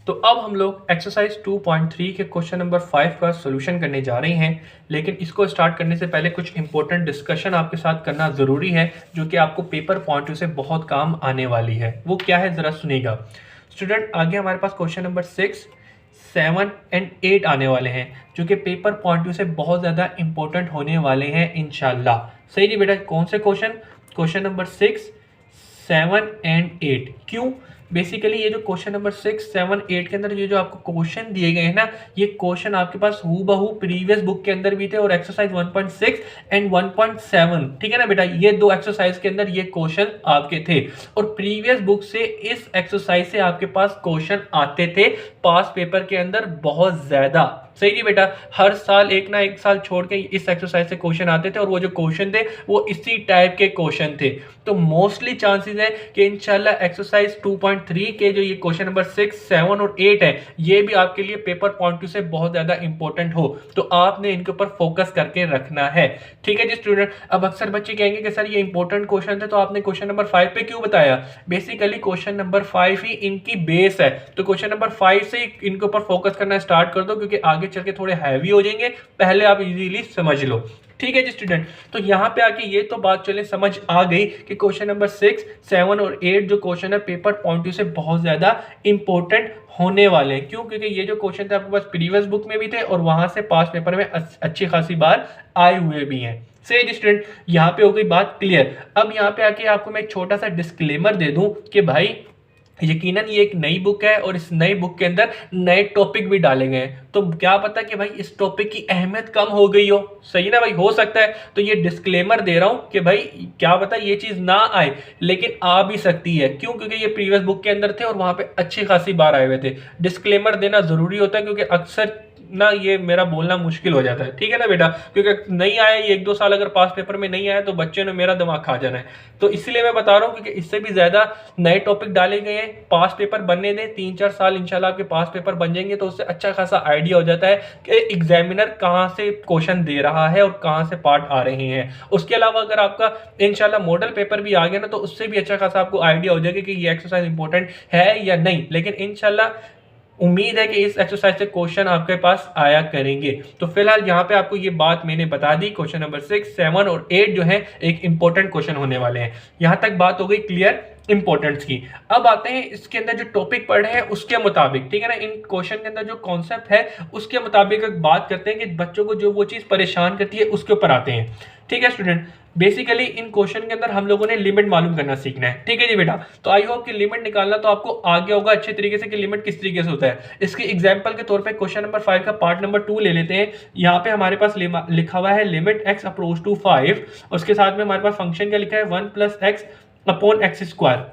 तो अब हम लोग एक्सरसाइज 2.3 के क्वेश्चन नंबर 5 का सॉल्यूशन करने जा रहे हैं। लेकिन इसको स्टार्ट करने से पहले कुछ इंपॉर्टेंट डिस्कशन आपके साथ करना ज़रूरी है, जो कि आपको पेपर पॉइंट से बहुत काम आने वाली है। वो क्या है, ज़रा सुनिएगा स्टूडेंट। आगे हमारे पास क्वेश्चन नंबर 6, 7 एंड 8 आने वाले हैं, जो कि पेपर पॉइंट से बहुत ज़्यादा इंपॉर्टेंट होने वाले हैं इंशाल्लाह। सही जी बेटा, कौन से क्वेश्चन? Question number 6, 7 and 8। क्यों? बेसिकली ये जो क्वेश्चन नंबर 6, 7, 8 के अंदर ये जो आपको क्वेश्चन दिए गए हैं ना, ये क्वेश्चन आपके पास हूबहू प्रीवियस बुक के अंदर भी थे, और एक्सरसाइज 1.6 एंड 1.7, ठीक है ना बेटा, ये दो एक्सरसाइज के अंदर ये क्वेश्चन आपके थे। और प्रीवियस बुक से इस एक्सरसाइज से आपके पास क्वेश्चन आते थे पास पेपर के अंदर बहुत ज्यादा। सही जी बेटा, हर साल एक ना एक साल छोड़ के इस एक्सरसाइज से क्वेश्चन आते थे, और वो जो क्वेश्चन थे वो इसी टाइप के क्वेश्चन थे। तो मोस्टली चांसेस है कि इंशाल्लाह एक्सरसाइज 2.3 के जो ये क्वेश्चन नंबर 6, 7 और 8 है, ये भी आपके लिए पेपर पॉइंट से बहुत ज्यादा इंपॉर्टेंट हो, तो आपने इनके ऊपर फोकस करके रखना है। ठीक है जी स्टूडेंट। अब अक्सर बच्चे कहेंगे कि सर ये इंपॉर्टेंट क्वेश्चन थे, तो आपने क्वेश्चन नंबर 5 पे क्यों बताया? बेसिकली क्वेश्चन नंबर 5 ही इनकी बेस है, तो क्वेश्चन नंबर 5 से इनके ऊपर फोकस करना स्टार्ट कर दो, क्योंकि आगे चल के थोड़े हैवी हो जाएंगे, पहले आप इजीली समझ लो। ठीक है जी स्टूडेंट। तो यहां पे आके ये तो बात चले समझ आ गई कि क्वेश्चन नंबर 6, 7 और 8 जो क्वेश्चन है पेपर पॉइंट से बहुत ज्यादा इंपॉर्टेंट होने वाले हैं। क्यों? क्योंकि ये जो क्वेश्चन थे आपके पास प्रीवियस बुक में भी थे, और वहां से पास पेपर में अच्छी खासी बार आए हुए भी हैं। सही स्टूडेंट, यहाँ पे हो गई बात क्लियर। अब यहाँ पे आके आपको मैं एक छोटा सा डिस्क्लेमर दे दूं कि भाई यकीनन ये एक नई बुक है, और इस नई बुक के अंदर नए टॉपिक भी डाले गए हैं, तो क्या पता कि भाई इस टॉपिक की अहमियत कम हो गई हो। सही ना भाई, हो सकता है। तो ये डिस्क्लेमर दे रहा हूं कि भाई क्या पता ये चीज ना आए, लेकिन आ भी सकती है। क्यों? क्योंकि ये प्रीवियस बुक के अंदर थे और वहां पे अच्छी खासी बार आए हुए थे। डिस्क्लेमर देना जरूरी होता है, क्योंकि अक्सर ना ये मेरा बोलना मुश्किल हो जाता है। ठीक है ना बेटा, क्योंकि नहीं आया ये 1-2 साल अगर पास पेपर में नहीं आया तो बच्चे ने मेरा दिमाग खा जाना है। तो इसलिए मैं बता रहा हूं, क्योंकि इससे भी ज्यादा नए टॉपिक डाले गए हैं। पास पेपर बनने दें, 3-4 साल इंशाल्लाह आपके पास पेपर बन जाएंगे, तो उससे अच्छा खासा आइडिया हो जाता है कि एग्जामिनर कहां से क्वेश्चन दे रहा है और कहां से पार्ट आ रहे हैं। उसके अलावा अगर आपका इंशाल्लाह मॉडल पेपर भी आ गया ना, तो उससे भी अच्छा खासा आपको आइडिया हो जाएगा कि ये एक्सरसाइज इंपॉर्टेंट है या नहीं। लेकिन इंशाल्लाह उम्मीद है कि इस एक्सरसाइज से क्वेश्चन आपके पास आया करेंगे। तो फिलहाल यहाँ पे आपको ये बात मैंने बता दी, क्वेश्चन नंबर 6, 7 और 8 जो है एक इंपॉर्टेंट क्वेश्चन होने वाले हैं। यहां तक बात हो गई क्लियर इंपॉर्टेंस की। अब आते हैं इसके अंदर जो टॉपिक पढ़े हैं उसके मुताबिक, ठीक है ना, इन क्वेश्चन के अंदर जो कॉन्सेप्ट है उसके मुताबिक बात करते हैं कि बच्चों को जो वो चीज परेशान करती है उसके ऊपर आते हैं। ठीक है स्टूडेंट। बेसिकली इन क्वेश्चन के अंदर हम लोगों ने लिमिट मालूम करना सीखना है। ठीक है जी बेटा। तो आई होप कि लिमिट निकालना तो आपको आ गया होगा अच्छे तरीके से कि लिमिट किस तरीके से होता है। इसके एग्जांपल के तौर पे क्वेश्चन नंबर 5 का पार्ट नंबर 2 ले लेते हैं। यहाँ पे हमारे पास लिखा हुआ है लिमिट x अप्रोच टू 5, और उसके साथ में हमारे पास फंक्शन क्या लिखा है 1 + x अपॉन एक्स स्क्वायर।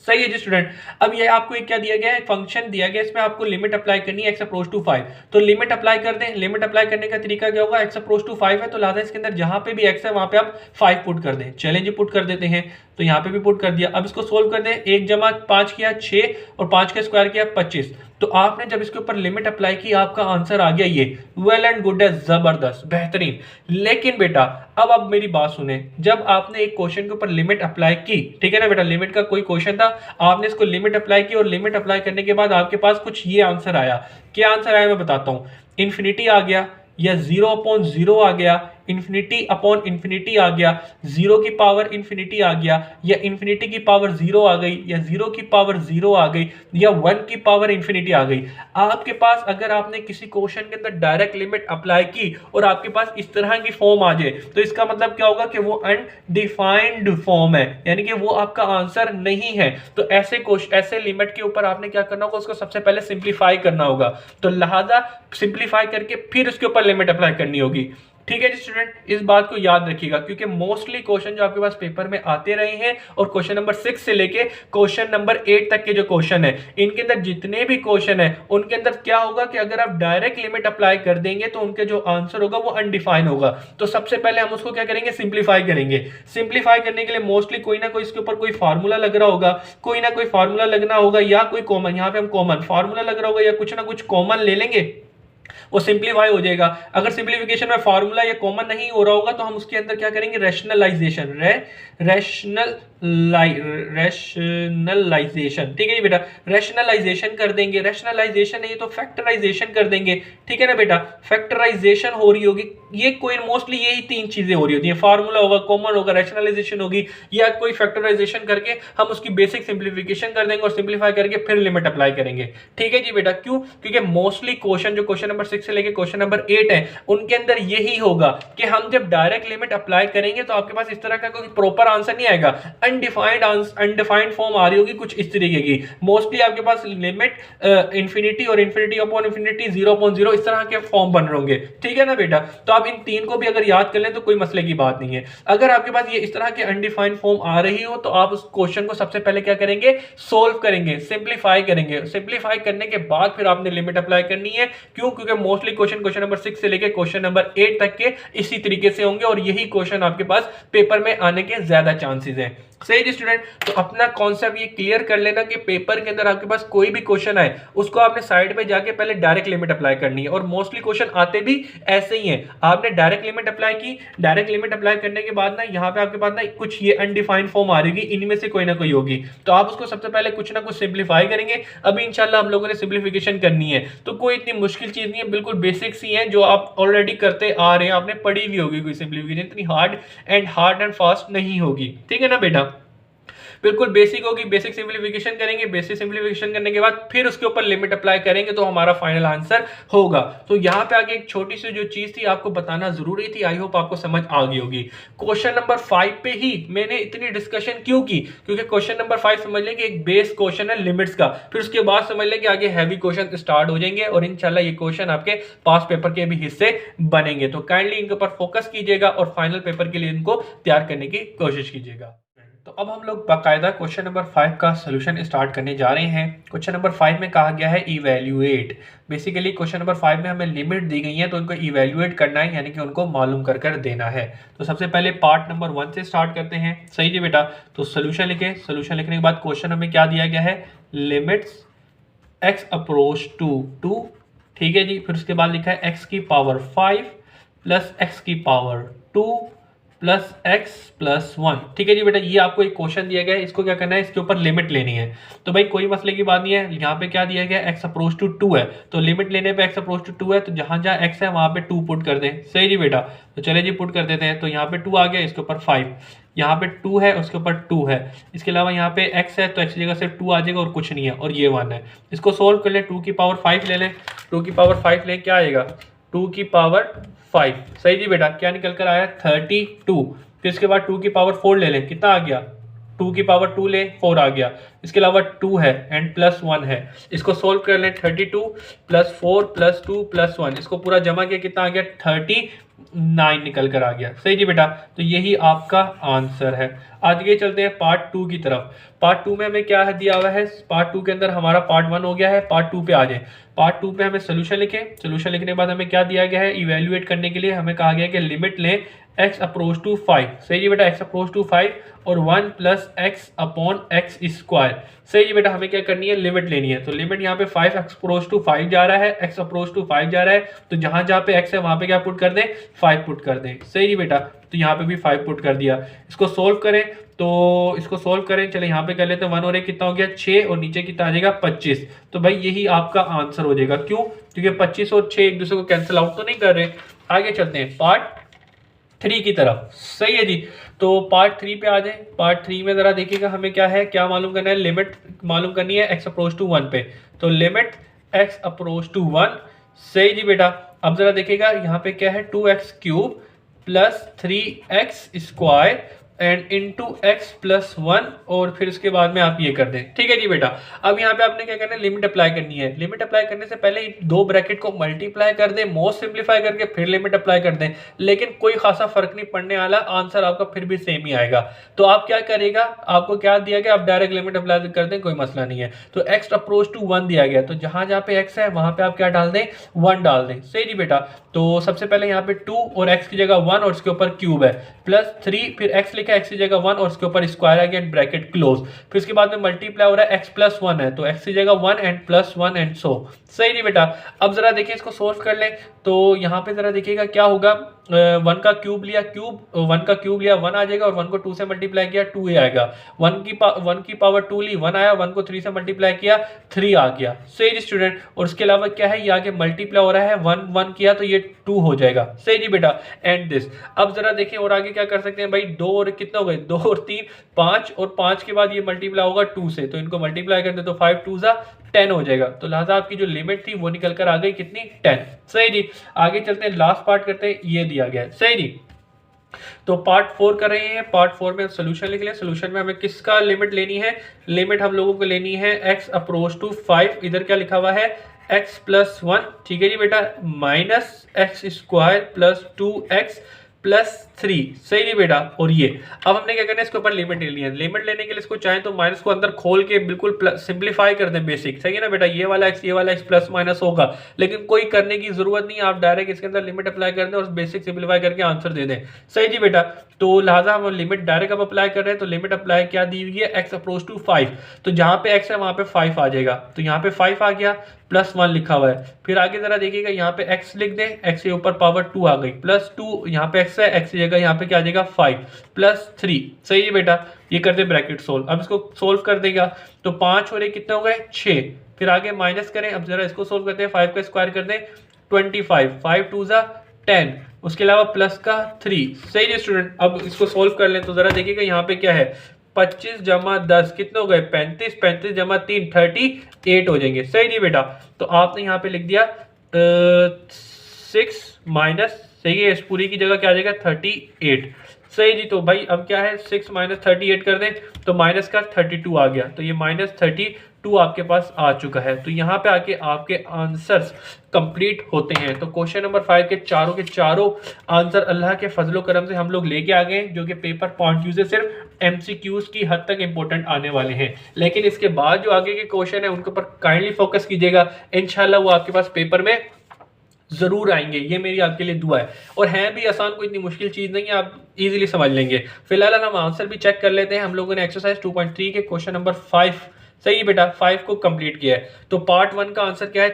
सही है जी स्टूडेंट। अब ये आपको एक क्या दिया गया है, फंक्शन दिया गया, इसमें आपको लिमिट अप्लाई करनी है x अप्रोच टू 5। तो लिमिट अप्लाई कर दें। लिमिट अप्लाई करने का तरीका क्या होगा, x अप्रोच टू 5 है तो लिहाजा इसके अंदर जहां पे भी x है वहां पे आप 5 पुट कर दें। चलें जी, पुट कर देते हैं। तो यहाँ पे भी पुट कर दिया। अब इसको सोल्व कर दें। 1 + 5 किया 6, और 5 का स्क्वायर किया 25। तो आपने जब इसके ऊपर लिमिट अप्लाई की आपका आंसर आ गया ये। वेल एंड गुड है, जबरदस्त, बेहतरीन। लेकिन बेटा अब मेरी बात सुने, जब आपने एक क्वेश्चन के ऊपर लिमिट अप्लाई की, ठीक है ना बेटा, लिमिट का कोई क्वेश्चन था, आपने इसको लिमिट अप्लाई की, और लिमिट अप्लाई करने के बाद आपके पास कुछ ये आंसर आया। क्या आंसर आया मैं बताता हूं। इन्फिनिटी आ गया, या 0/0 आ गया, इन्फिनिटी अपॉन इन्फिनिटी आ गया, 0 की पावर इन्फिनिटी आ गया, या इन्फिनिटी की पावर 0 आ गई, या 0 की पावर 0 आ गई, या 1 की पावर इन्फिनिटी आ गई। आपके पास अगर आपने किसी क्वेश्चन के अंदर डायरेक्ट लिमिट अप्लाई की और आपके पास इस तरह की फॉर्म आ जाए, तो इसका मतलब क्या होगा कि वो अनडिफाइंड फॉर्म है, यानी कि वो आपका आंसर नहीं है। तो ऐसे लिमिट के ऊपर आपने क्या करना होगा, उसको सबसे पहले सिंप्लीफाई करना होगा। तो लिहाजा सिंप्लीफाई करके फिर उसके ऊपर लिमिट अप्लाई करनी होगी। ठीक है जी स्टूडेंट, इस बात को याद रखिएगा, क्योंकि मोस्टली क्वेश्चन जो आपके पास पेपर में आते रहे हैं, और क्वेश्चन नंबर 6 से लेके क्वेश्चन नंबर 8 तक के जो क्वेश्चन है, इनके अंदर जितने भी क्वेश्चन है उनके अंदर क्या होगा कि अगर आप डायरेक्ट लिमिट अप्लाई कर देंगे तो उनके जो आंसर होगा वो अनडिफाइन होगा। तो सबसे पहले हम उसको क्या करेंगे, सिंप्लीफाई करेंगे। सिंप्लीफाई करने के लिए मोस्टली कोई ना कोई इसके ऊपर कोई फार्मूला लग रहा होगा, कोई ना कोई फार्मूला लगना होगा, या कोई कॉमन, यहाँ पे हम कॉमन फार्मूला लग रहा होगा, या कुछ ना कुछ कॉमन ले लेंगे, वो सिंप्लीफाई हो जाएगा। अगर सिंप्लीफिकेशन में फार्मूला या कॉमन नहीं हो रहा होगा तो हम उसके अंदर क्या करेंगे, रैशनलाइजेशन, रैशनल रैशनलाइजेशन, ठीक है जी बेटा, रैशनलाइजेशन कर देंगे, रैशनलाइजेशन नहीं तो फैक्टराइजेशन कर देंगे, ठीक है ना बेटा, फैक्टराइजेशन हो रही होगी, ये कोई मोस्टली यही तीन चीजें हो रही होती हैं, फार्मूला होगा, कॉमन होगा, रैशनलाइजेशन होगी, या कोई फैक्टराइजेशन करके हम उसकी बेसिक सिंप्लीफिकेशन कर देंगे और सिंप्लीफाई करके फिर लिमिट अप्लाई करेंगे, ठीक है जी बेटा। क्यों? क्योंकि मोस्टली क्वेश्चन जो क्वेश्चन नंबर 6 से लेके क्वेश्चन नंबर 8 है उनके अंदर यही होगा कि हम जब डायरेक्ट लिमिट अप्लाई करेंगे तो आपके पास इस तरह का कोई प्रॉपर आंसर नहीं आएगा, अनडिफाइंड फॉर्म आ रही होगी कुछ इस तरीके की, मोस्टली आपके पास लिमिट इंफिनिटी और इंफिनिटी अपॉन इंफिनिटी 0.0 इस तरह के फॉर्म बन रहे होंगे, ठीक है ना बेटा। तो आप इन तीन को भी अगर याद कर लें तो कोई मसले की बात नहीं है। अगर आपके पास ये इस तरह के अनडिफाइंड फॉर्म आ रही हो तो आप उस क्वेश्चन को सबसे पहले क्या करेंगे, सोल्व करेंगे, सिंप्लीफाई करेंगे, सिंप्लीफाई करने के बाद फिर आपने लिमिट अप्लाई करनी है। क्यों? क्योंकि मोस्टली क्वेश्चन नंबर 6 से लेके क्वेश्चन नंबर 8 तक के इसी तरीके से होंगे और यही क्वेश्चन आपके पास पेपर में आने के ज्यादा चांसेस हैं। सही जी स्टूडेंट, तो अपना कॉन्सेप्ट ये क्लियर कर लेना कि पेपर के अंदर आपके पास कोई भी क्वेश्चन आए उसको आपने साइड पे जाके पहले डायरेक्ट लिमिट अप्लाई करनी है, और मोस्टली क्वेश्चन आते भी ऐसे ही हैं। आपने डायरेक्ट लिमिट अप्लाई की, डायरेक्ट लिमिट अप्लाई करने के बाद ना यहाँ पे आपके पास ना कुछ ये अनडिफाइंड फॉर्म आ रही होगी, इनमें से कोई ना कोई होगी, तो आप उसको सबसे पहले कुछ ना कुछ सिंप्लीफाई करेंगे। अभी इंशाल्लाह हम लोगों ने सिंप्लीफिकेशन करनी है, तो कोई इतनी मुश्किल चीज नहीं है, बिल्कुल बेसिक्स ही है जो आप ऑलरेडी करते आ रहे हैं, आपने पढ़ी भी होगी। कोई सिंप्लीफिकेशन इतनी हार्ड एंड फास्ट नहीं होगी, ठीक है ना बेटा, बिल्कुल बेसिक होगी। बेसिक सिंप्लीफिकेशन करेंगे, बेसिक सिंप्लीफिकेशन करने के बाद फिर उसके ऊपर लिमिट अप्लाई करेंगे तो हमारा फाइनल आंसर होगा। तो यहां पे आगे एक छोटी सी जो चीज थी आपको बताना जरूरी थी, आई होप आपको समझ आ गई होगी। क्वेश्चन नंबर 5 पे ही मैंने इतनी डिस्कशन क्यों की, क्योंकि क्वेश्चन नंबर 5 समझ लें कि एक बेस क्वेश्चन है लिमिट्स का, फिर उसके बाद समझ लें कि आगे हैवी क्वेश्चन स्टार्ट हो जाएंगे और इंशाल्लाह ये क्वेश्चन आपके पास पेपर के भी हिस्से बनेंगे। तो काइंडली इनके ऊपर फोकस कीजिएगा और फाइनल पेपर के लिए इनको तैयार करने की कोशिश कीजिएगा। तो अब हम लोग बाकायदा क्वेश्चन नंबर 5 का सोल्यूशन स्टार्ट करने जा रहे हैं। क्वेश्चन नंबर 5 में कहा गया है इवैल्यूएट। बेसिकली क्वेश्चन नंबर 5 में हमें लिमिट दी गई है तो उनको इवैल्यूएट करना है, यानी कि उनको मालूम कर देना है। तो सबसे पहले पार्ट नंबर 1 से स्टार्ट करते हैं। सही जी बेटा, तो सोल्यूशन लिखे, सोल्यूशन लिखने के बाद क्वेश्चन हमें क्या दिया गया है, लिमिट्स एक्स अप्रोच टू 2, ठीक है जी। फिर उसके बाद लिखा है एक्स की पावर 5 प्लस एक्स की पावर 2 प्लस एक्स प्लस 1, ठीक है जी बेटा। ये आपको एक क्वेश्चन दिया गया है, इसको क्या करना है, इसके ऊपर लिमिट लेनी है। तो भाई कोई मसले की बात नहीं है, यहाँ पे क्या दिया गया है, एक्स अप्रोच टू 2 है, तो लिमिट लेने पे एक्स अप्रोच टू 2 है, तो जहां जहां एक्स है वहां पे 2 पुट कर दें। सही जी बेटा, तो चले जी पुट कर देते हैं। तो यहाँ पे 2 आ गया, इसके ऊपर 5, यहाँ पे 2 है, उसके ऊपर 2 है, इसके अलावा यहाँ पे x है तो x की जगह सिर्फ 2 आ जाएगा और कुछ नहीं है, और ये 1 है। इसको सोल्व कर ले, 2 की पावर 5 ले लें, 2 की पावर 5 लें, क्या आएगा, 2 की पावर 5। सही जी बेटा, क्या निकल कर आया, 32। फिर इसके बाद 2 की पावर 4 ले लें, कितना आ गया, 2 की पावर 2 ले, 4 आ गया। इसके अलावा 2 है एंड प्लस 1 है, इसको सोल्व कर लें, 32 प्लस 4 प्लस 2 प्लस 1, इसको पूरा जमा किया, कितना आ गया, 39 निकल कर आ गया। सही जी बेटा, तो यही आपका आंसर है। आगे चलते हैं पार्ट 2 की तरफ। पार्ट 2 में हमें क्या दिया हुआ है, पार्ट 2 के अंदर हमारा पार्ट 1 हो गया है, पार्ट 2 पे आ जाए। पार्ट 2 पे हमें सोल्यूशन लिखें, सोल्यूशन लिखने के बाद हमें क्या दिया गया है, इवेल्युएट करने के लिए हमें कहा गया कि लिमिट लें x अप्रोच टू 5। सही जी बेटा, x अप्रोच टू 5 और 1 plus x upon x square. सही जी बेटा, हमें क्या करनी है, लिमिट लेनी है। तो लिमिट यहाँ पे 5 अप्रोच टू 5 जा रहा है, x अप्रोच टू 5 जा रहा है, तो जहां जहां पे x है वहां पे क्या पुट कर दें, 5 पुट कर दें। सही जी बेटा, तो यहाँ पे भी 5 पुट कर दिया। इसको सोल्व करें, तो इसको सोल्व करें, चले यहाँ पे कर लेते हैं, 1 और 1 कितना हो गया, 6, और नीचे कितना आ जाएगा, 25। तो भाई यही आपका आंसर हो जाएगा। क्यों? क्योंकि 25 और 6 एक दूसरे को कैंसिल आउट तो नहीं कर रहे। आगे चलते हैं पार्ट 3 की तरफ। सही है जी, तो पार्ट 3 पे आ जाए। पार्ट 3 में जरा देखिएगा हमें क्या है, क्या मालूम करना है, लिमिट मालूम करनी है x अप्रोच टू 1 पे। तो लिमिट x अप्रोच टू 1। सही जी बेटा, अब जरा देखिएगा यहाँ पे क्या है, 2x cube plus 3x square and into x plus 1, और फिर उसके बाद में आप ये कर दें। ठीक है जी बेटा, अब यहाँ पे आपने क्या करना है, लिमिट अप्लाई करनी है। लिमिट अप्लाई करने से पहले दो ब्रैकेट को मल्टीप्लाई कर दें, मोस्ट सिंप्लीफाई करके फिर लिमिट अप्लाई कर दें, लेकिन कोई खासा फर्क नहीं पड़ने वाला, आंसर आपका फिर भी सेम ही आएगा। तो आप क्या करेगा, आपको क्या दिया गया, आप डायरेक्ट लिमिट अप्लाई कर दें, कोई मसला नहीं है। तो एक्स अप्रोच टू 1 दिया गया, तो जहां जहां पे एक्स है वहां पे आप क्या डाल दें, 1 डाल दें। सही जी बेटा, तो सबसे पहले यहाँ पे 2 और एक्स की जगह 1 और उसके ऊपर क्यूब है, प्लस 3, फिर एक्स लिखा, एक्स की जगह 1 और उसके ऊपर स्क्वायर है, एंड ब्रैकेट क्लोज। फिर उसके बाद में मल्टीप्लाई हो रहा है, एक्स प्लस 1 है, तो एक्स की जगह 1 एंड प्लस 1 एंड सो। सही जी बेटा, अब जरा देखिए इसको सोल्व कर लें, तो यहाँ पे जरा देखिएगा क्या होगा, वन का क्यूब लिया, वन का क्यूब लिया 1 आ जाएगा, और 1 को 2 से मल्टीप्लाई किया 2 ही आएगा। 1 की पावर 2 ली 1 आया, 1 को 3 से मल्टीप्लाई किया 3 आ गया। सही जी स्टूडेंट। और उसके अलावा क्या है, ये आगे मल्टीप्लाई हो रहा है, 1 1 किया तो ये 2 हो जाएगा। सही जी बेटा। एंड दिस, अब जरा देखें और आगे क्या कर सकते हैं भाई, 2 और कितना हो गए, 2 और 3 5, और 5 के बाद ये मल्टीप्लाई होगा 2 से, तो इनको मल्टीप्लाई कर दे तो 5 2 जा 10 हो जाएगा। तो लिहाजा आपकी जो लिमिट थी वो निकल कर आ गई कितनी, 10। सही जी। आगे चलते हैं, लास्ट पार्ट करते हैं, ये दिया गया है। सही जी। तो पार्ट 4 कर रहे हैं, पार्ट 4 में सोल्यूशन लिख लें। सोल्यूशन में हमें किसका लिमिट लेनी है, लिमिट हम लोगों को लेनी है x अप्रोच टू 5, इधर क्या लिखा हुआ है x प्लस 1, ठीक है जी बेटा, minus x square plus 2x plus 3। सही नहीं बेटा। और ये अब हमने क्या करना है, इसके ऊपर लिमिट लेनी है। लिमिट लेने के लिए इसको चाहे तो माइनस को अंदर खोल के बिल्कुल सिंप्लीफाई कर दें, बेसिक। सही है ना बेटा, ये वाला x प्लस माइनस होगा, लेकिन कोई करने की जरूरत नहीं, आप डायरेक्ट इसके अंदर लिमिट अप्लाई कर दें और बेसिक सिंप्लीफाई करके आंसर दे दें। सही जी बेटा। तो लिहाजा हम लिमिट डायरेक्ट अब अप्लाई कर रहे हैं, तो लिमिट अप्लाई क्या दी हुई है, x अप्रोच टू 5, तो जहां पे x है वहां पे 5 आ जाएगा, तो यहाँ पे 5 आ गया, प्लस 1 लिखा हुआ है। फिर आगे जरा देखिएगा, यहाँ पे x लिख दें, x के ऊपर पावर 2 आ गई, प्लस 2, यहाँ पे x है, x की जगह यहाँ पे क्या आ जाएगा 5 प्लस 3। सही है बेटा। ये कर दे ब्रैकेट सोल्व, अब इसको सोल्व कर देगा तो 5 और 1 कितने हो गए 6। फिर आगे माइनस करें, अब जरा इसको सोल्व करते हैं, 5 का स्क्वायर कर दें 25, 5 2 जा 10, उसके अलावा प्लस का 3। सही है स्टूडेंट। अब इसको सोल्व कर लें तो जरा देखिएगा यहाँ पे क्या है, 25 जमा 10 कितने हो गए 35, 35 जमा 3 38 हो जाएंगे। सही नहीं बेटा। तो आपने यहाँ पे लिख दिया 6 माइनस, सही है, इस पूरी की जगह क्या आ जाएगा 38। सही जी। तो भाई अब क्या है, 6 माइनस 38 कर दें तो माइनस का 32 आ गया, तो ये माइनस 32 आपके पास आ चुका है। तो यहाँ पे आके आपके आंसर्स कंप्लीट होते हैं। तो क्वेश्चन नंबर 5 के चारों आंसर अल्लाह के फजलो करम से हम लोग लेके आ गए, जो कि पेपर पॉइंट व्यू से सिर्फ एमसीक्यूज की हद तक इंपॉर्टेंट आने वाले हैं। लेकिन इसके बाद जो आगे के क्वेश्चन है उनके ऊपर काइंडली फोकस कीजिएगा, इंशाल्लाह वो आपके पास पेपर में जरूर आएंगे, ये मेरी आपके लिए दुआ है। और हैं भी आसान, कोई इतनी मुश्किल चीज नहीं है, आप इजीली समझ लेंगे। फिलहाल हम आंसर भी चेक कर लेते हैं। हम लोगों ने एक्सरसाइज 2.3 के क्वेश्चन नंबर 5, सही बेटा, 5 को कंप्लीट किया है। तो पार्ट 1 का आंसर क्या है,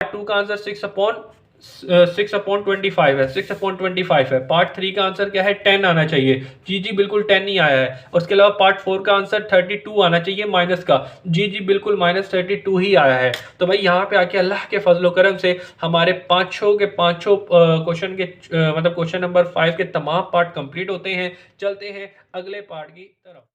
पार्ट 2 का आंसर 6/25 है, 6/25 है। पार्ट 3 का आंसर क्या है 10 आना चाहिए, जी बिल्कुल 10 नहीं आया है। उसके अलावा पार्ट 4 का आंसर 32 आना चाहिए माइनस का, जी बिल्कुल माइनस 32 ही आया है। तो भाई यहाँ पे आके अल्लाह के फजलो करम से हमारे पाँचों क्वेश्चन के मतलब क्वेश्चन नंबर 5 के तमाम पार्ट कंप्लीट होते हैं। चलते हैं अगले पार्ट की तरफ।